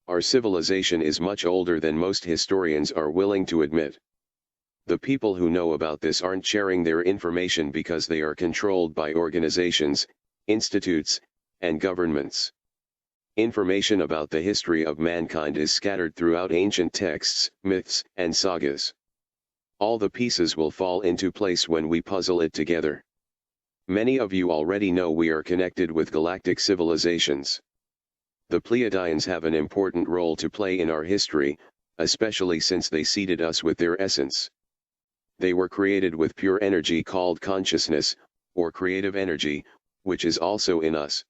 Our civilization is much older than most historians are willing to admit. The people who know about this aren't sharing their information because they are controlled by organizations, institutes, and governments. Information about the history of mankind is scattered throughout ancient texts, myths, and sagas. All the pieces will fall into place when we puzzle it together. Many of you already know we are connected with galactic civilizations. The Pleiadians have an important role to play in our history, especially since they seeded us with their essence. They were created with pure energy called consciousness, or creative energy, which is also in us.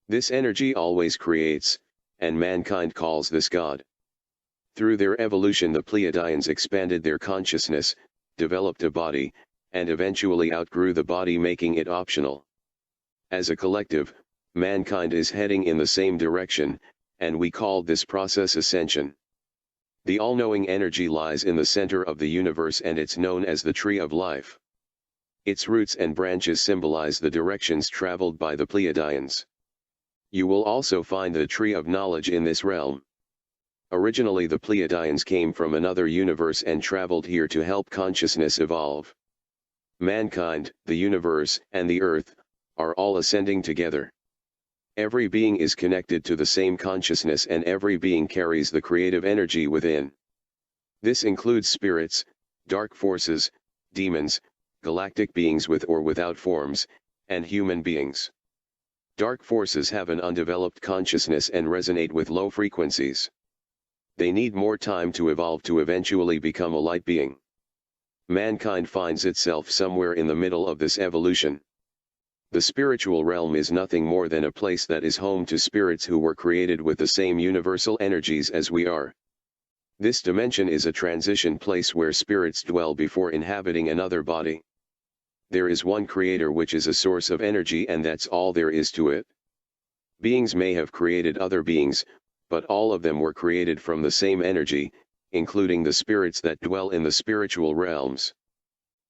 This energy always creates, and mankind calls this God. Through their evolution the Pleiadians expanded their consciousness, developed a body, and eventually outgrew the body, making it optional. As a collective, mankind is heading in the same direction, and we call this process Ascension. The all-knowing energy lies in the center of the universe and it's known as the Tree of Life. Its roots and branches symbolize the directions traveled by the Pleiadians. You will also find the Tree of Knowledge in this realm. Originally the Pleiadians came from another universe and traveled here to help consciousness evolve. Mankind, the universe, and the earth, are all ascending together. Every being is connected to the same consciousness and every being carries the creative energy within. This includes spirits, dark forces, demons, galactic beings with or without forms, and human beings. Dark forces have an undeveloped consciousness and resonate with low frequencies. They need more time to evolve to eventually become a light being. Mankind finds itself somewhere in the middle of this evolution. The spiritual realm is nothing more than a place that is home to spirits who were created with the same universal energies as we are. This dimension is a transition place where spirits dwell before inhabiting another body. There is one creator which is a source of energy and that's all there is to it. Beings may have created other beings, but all of them were created from the same energy, including the spirits that dwell in the spiritual realms.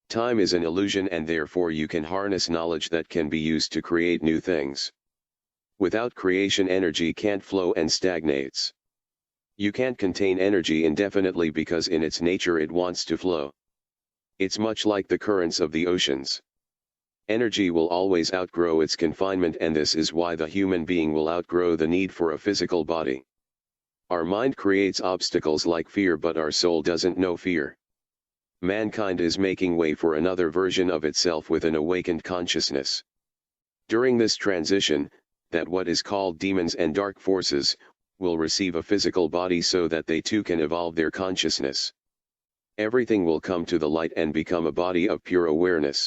Time is an illusion and therefore you can harness knowledge that can be used to create new things. Without creation energy can't flow and stagnates. You can't contain energy indefinitely because in its nature it wants to flow. It's much like the currents of the oceans. Energy will always outgrow its confinement and this is why the human being will outgrow the need for a physical body. Our mind creates obstacles like fear but our soul doesn't know fear. Mankind is making way for another version of itself with an awakened consciousness. During this transition, that what is called demons and dark forces, will receive a physical body so that they too can evolve their consciousness. Everything will come to the light and become a body of pure awareness.